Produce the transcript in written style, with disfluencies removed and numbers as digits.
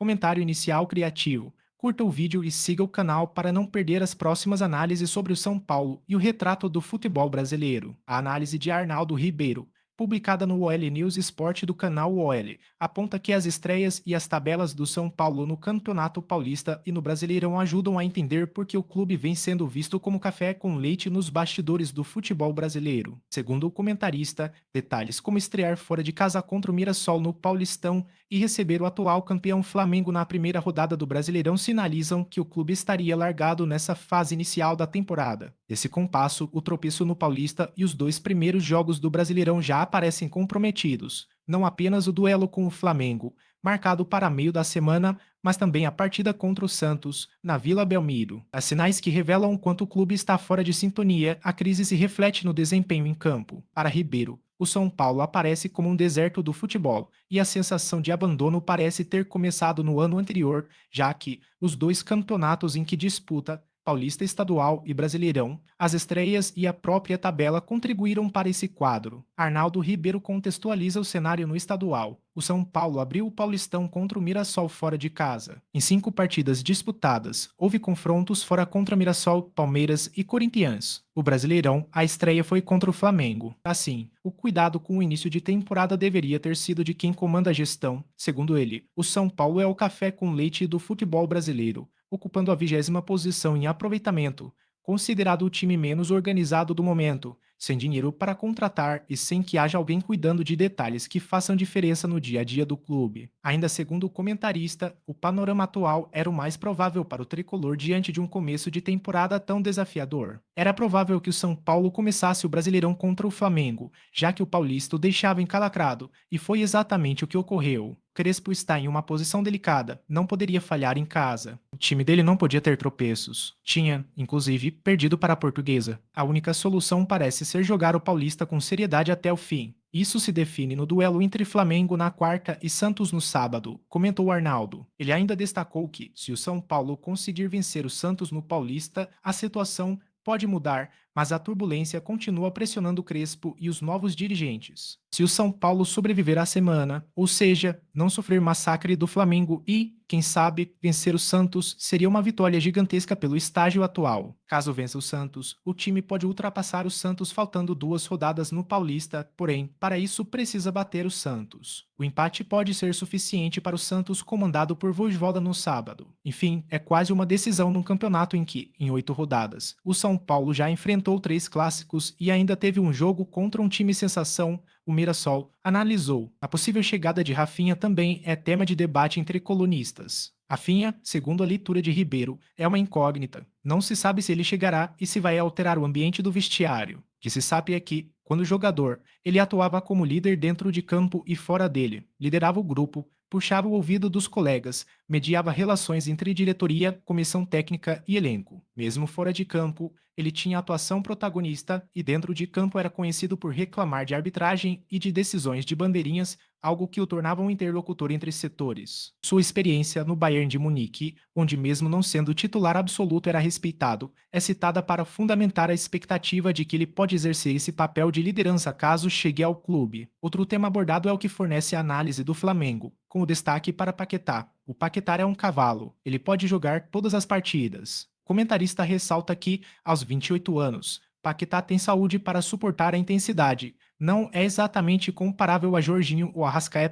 Comentário inicial criativo. Curta o vídeo e siga o canal para não perder as próximas análises sobre o São Paulo e o retrato do futebol brasileiro. A análise de Arnaldo Ribeiro, publicada no OL News Sport do canal OL, aponta que as estreias e as tabelas do São Paulo no Campeonato Paulista e no Brasileirão ajudam a entender por que o clube vem sendo visto como café com leite nos bastidores do futebol brasileiro. Segundo o comentarista, detalhes como estrear fora de casa contra o Mirassol no Paulistão e receber o atual campeão Flamengo na primeira rodada do Brasileirão sinalizam que o clube estaria largado nessa fase inicial da temporada. Nesse compasso, o tropeço no Paulista e os dois primeiros jogos do Brasileirão já aparecem comprometidos. Não apenas o duelo com o Flamengo, marcado para meio da semana, mas também a partida contra o Santos, na Vila Belmiro. Há sinais que revelam quanto o clube está fora de sintonia, a crise se reflete no desempenho em campo. Para Ribeiro, o São Paulo aparece como um deserto do futebol, e a sensação de abandono parece ter começado no ano anterior, já que os dois campeonatos em que disputa, Paulista Estadual e Brasileirão, as estreias e a própria tabela contribuíram para esse quadro. Arnaldo Ribeiro contextualiza o cenário no estadual. O São Paulo abriu o Paulistão contra o Mirassol fora de casa. Em 5 partidas disputadas, houve confrontos fora contra Mirassol, Palmeiras e Corinthians. O Brasileirão, a estreia foi contra o Flamengo. Assim, o cuidado com o início de temporada deveria ter sido de quem comanda a gestão. Segundo ele, o São Paulo é o café com leite do futebol brasileiro, ocupando a 20ª posição em aproveitamento, considerado o time menos organizado do momento, sem dinheiro para contratar e sem que haja alguém cuidando de detalhes que façam diferença no dia a dia do clube. Ainda segundo o comentarista, o panorama atual era o mais provável para o tricolor diante de um começo de temporada tão desafiador. Era provável que o São Paulo começasse o Brasileirão contra o Flamengo, já que o Paulista o deixava encalacrado, e foi exatamente o que ocorreu. Crespo está em uma posição delicada, não poderia falhar em casa. O time dele não podia ter tropeços. Tinha, inclusive, perdido para a Portuguesa. A única solução parece ser jogar o Paulista com seriedade até o fim. Isso se define no duelo entre Flamengo na quarta e Santos no sábado, comentou Arnaldo. Ele ainda destacou que, se o São Paulo conseguir vencer o Santos no Paulista, a situação pode mudar, mas a turbulência continua pressionando Crespo e os novos dirigentes. Se o São Paulo sobreviver à semana, ou seja, não sofrer massacre do Flamengo e, quem sabe, vencer o Santos, seria uma vitória gigantesca pelo estágio atual. Caso vença o Santos, o time pode ultrapassar o Santos faltando 2 rodadas no Paulista, porém, para isso precisa bater o Santos. O empate pode ser suficiente para o Santos comandado por Vojvoda no sábado. Enfim, é quase uma decisão num campeonato em que, em 8 rodadas, o São Paulo já enfrentou 3 clássicos e ainda teve um jogo contra um time sensação, o Mirassol. Analisou. A possível chegada de Rafinha também é tema de debate entre colunistas. Rafinha, segundo a leitura de Ribeiro, é uma incógnita. Não se sabe se ele chegará e se vai alterar o ambiente do vestiário. O que se sabe é que, quando jogador, ele atuava como líder dentro de campo e fora dele, liderava o grupo, puxava o ouvido dos colegas, mediava relações entre diretoria, comissão técnica e elenco. Mesmo fora de campo, ele tinha atuação protagonista e dentro de campo era conhecido por reclamar de arbitragem e de decisões de bandeirinhas, algo que o tornava um interlocutor entre setores. Sua experiência no Bayern de Munique, onde mesmo não sendo titular absoluto era respeitado, é citada para fundamentar a expectativa de que ele pode exercer esse papel de liderança caso chegue ao clube. Outro tema abordado é o que fornece a análise do Flamengo, com o destaque para Paquetá. O Paquetá é um cavalo, ele pode jogar todas as partidas. O comentarista ressalta que, aos 28 anos, Paquetá tem saúde para suportar a intensidade. Não é exatamente comparável a Jorginho ou Arrascaeta